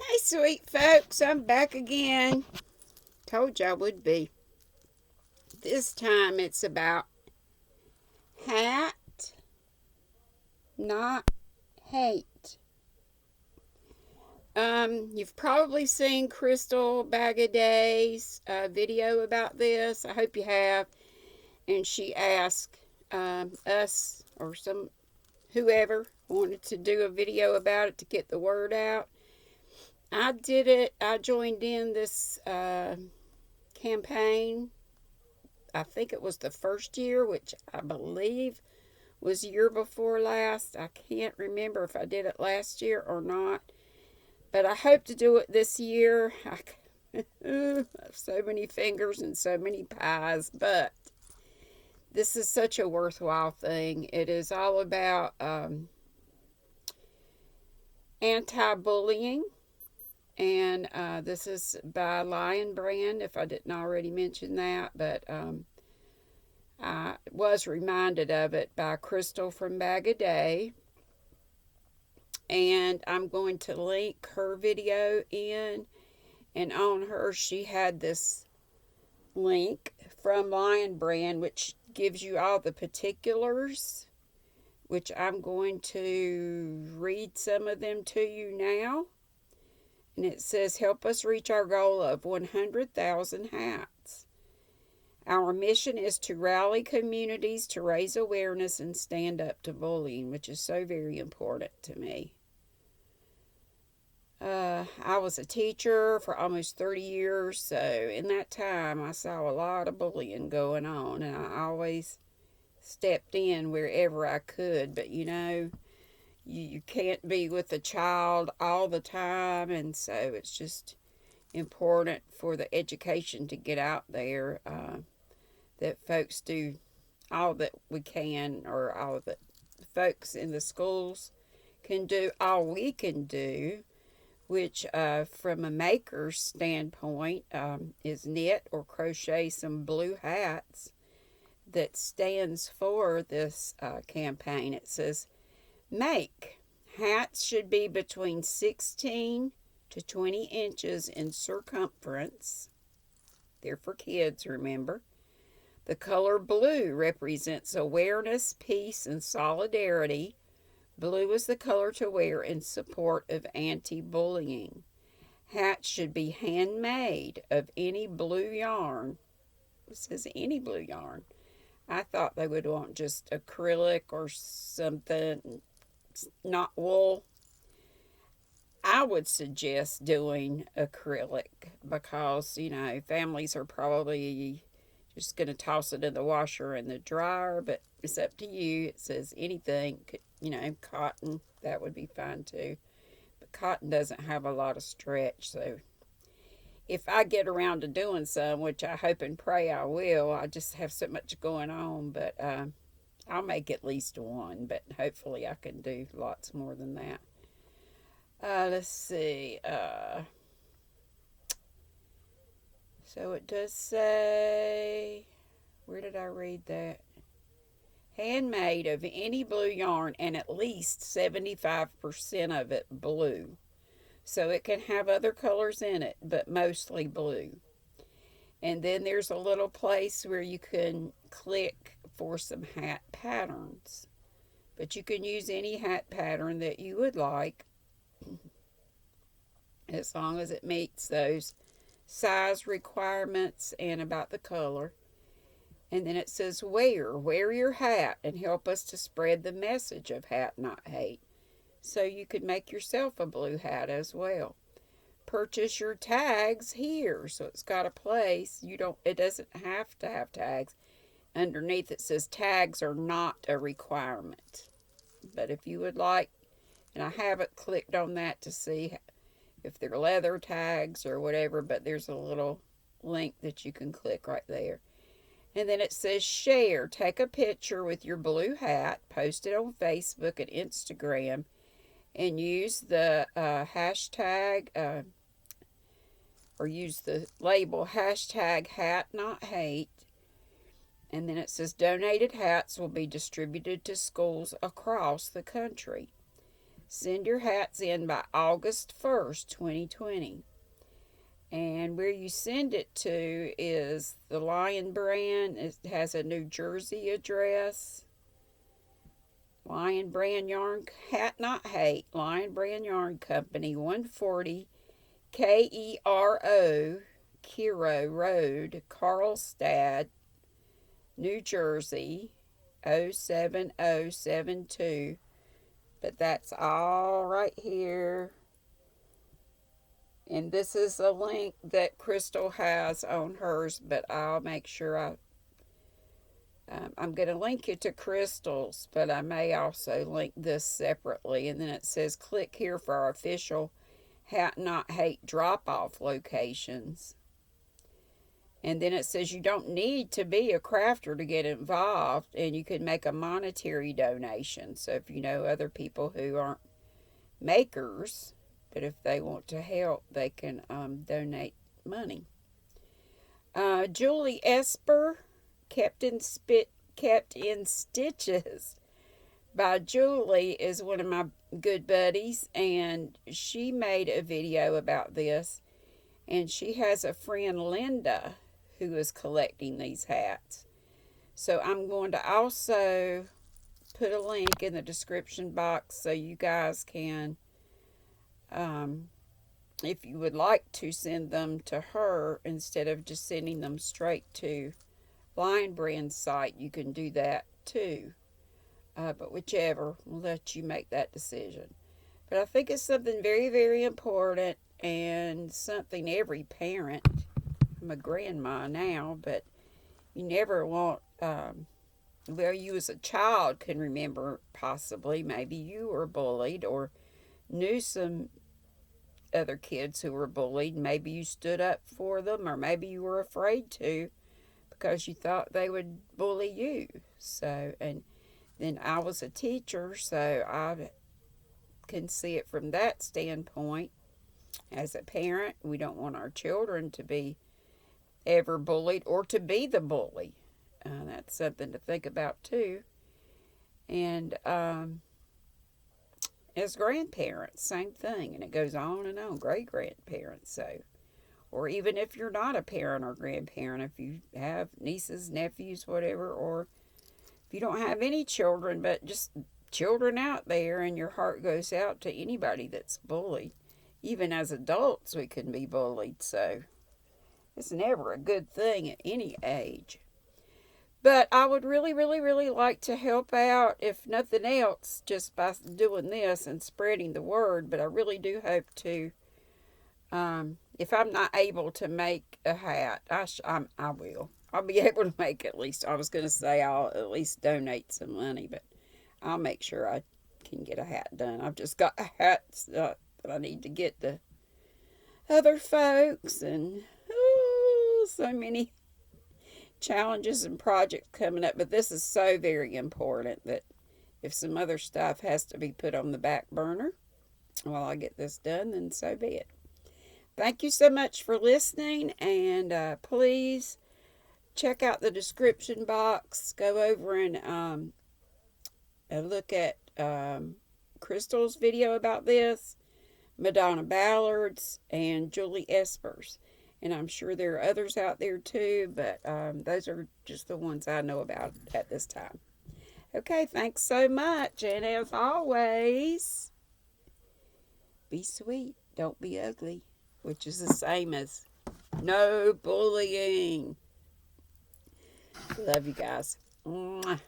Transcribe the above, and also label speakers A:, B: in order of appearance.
A: Hey, sweet folks, I'm back again. Told you I would be. This time it's about hat, not hate. You've probably seen Crystal Bag of Day's video about this. I hope you have. And she asked us or some whoever wanted to do a video about it to get the word out. I did it. I joined in this campaign. I think it was the first year, which I believe was year before last. I can't remember if I did it last year or not, but I hope to do it this year. I have so many fingers and so many pies, but this is such a worthwhile thing. It is all about anti-bullying, and this is by Lion Brand, if I didn't already mention that, but I was reminded of it by Crystal from Bag a Day. And I'm going to link her video in. And on her, she had this link from Lion Brand, which gives you all the particulars, which I'm going to read some of them to you now. And it says, help us reach our goal of 100,000 hats. Our mission is to rally communities to raise awareness and stand up to bullying, which is so very important to me. I was a teacher for almost 30 years, so in that time I saw a lot of bullying going on, and I always stepped in wherever I could. But you can't be with a child all the time, and so it's just important for the education to get out there, that folks do all that we can, or all that folks in the schools can do all we can do, which from a maker's standpoint is knit or crochet some blue hats that stands for this campaign. It says, make. Hats should be between 16 to 20 inches in circumference. They're for kids, remember. The color blue represents awareness, peace, and solidarity. Blue is the color to wear in support of anti-bullying. Hats should be handmade of any blue yarn. It says any blue yarn. I thought they would want just acrylic or something, not wool. I would suggest doing acrylic because, families are probably just going to toss it in the washer and the dryer, but it's up to you. It says anything, cotton, that would be fine too. But cotton doesn't have a lot of stretch, so if I get around to doing some, which I hope and pray I will, I just have so much going on, but I'll make at least one, but hopefully I can do lots more than that. Let's see. So it does say, where did I read that? Handmade of any blue yarn and at least 75% of it blue. So it can have other colors in it, but mostly blue. And then there's a little place where you can click for some hat patterns. But you can use any hat pattern that you would like, as long as it meets those size requirements and about the color. And then it says wear your hat and help us to spread the message of hat not hate. So you could make yourself a blue hat as well. Purchase your tags here. So it's got a place. It doesn't have to have tags. Underneath it says tags are not a requirement. But if you would like, and I haven't clicked on that to see if they're leather tags or whatever, but there's a little link that you can click right there. And then it says share. Take a picture with your blue hat, post it on Facebook and Instagram, and use the hashtag, or use the label hashtag hat not hate. And then it says donated hats will be distributed to schools across the country. Send your hats in by August 1st, 2020. And where you send it to is the Lion Brand. It has a New Jersey address. Lion Brand Yarn, Hat Not Hate, Lion Brand Yarn Company, 140 Kero Road, Carlstad, New Jersey, 07072. But that's all right here. And this is a link that Crystal has on hers, but I'll make sure I'm going to link you to Crystal's, but I may also link this separately. And then it says click here for our official Hat Not Hate drop-off locations. And then it says you don't need to be a crafter to get involved, and you can make a monetary donation. So if you know other people who aren't makers, but if they want to help, they can donate money. Julie Esper, Kept in Stitches by Julie, is one of my good buddies, and she made a video about this. And she has a friend, Linda, who is collecting these hats. So I'm going to also put a link in the description box so you guys can, if you would like to send them to her instead of just sending them straight to Lion Brand's site, you can do that too. But whichever, we'll let you make that decision. But I think it's something very, very important and something every parent, I'm a grandma now, but you never want, well, you as a child can remember possibly, maybe you were bullied or knew some other kids who were bullied. Maybe you stood up for them, or maybe you were afraid to because you thought they would bully you. So, and then I was a teacher, so I can see it from that standpoint. As a parent, we don't want our children to be ever bullied or to be the bully. That's something to think about too. And as grandparents, same thing. And it goes on and on. Great-grandparents, so. Or even if you're not a parent or grandparent, if you have nieces, nephews, whatever, or if you don't have any children, but just children out there, and your heart goes out to anybody that's bullied. Even as adults, we can be bullied, so it's never a good thing at any age. But I would really, really, really like to help out, if nothing else, just by doing this and spreading the word. But I really do hope to, if I'm not able to make a hat, I will. I'll be able to make at least, I was going to say I'll at least donate some money, but I'll make sure I can get a hat done. I've just got hats that I need to get to other folks, and so many challenges and projects coming up. But this is so very important that if some other stuff has to be put on the back burner while I get this done, then so be it. Thank you so much for listening, and please check out the description box. Go over and look at Crystal's video about this, Madonna Ballard's, and Julie Esper's. And I'm sure there are others out there too, but those are just the ones I know about at this time. Okay, thanks so much. And as always, be sweet, don't be ugly, which is the same as no bullying. Love you guys. Mwah.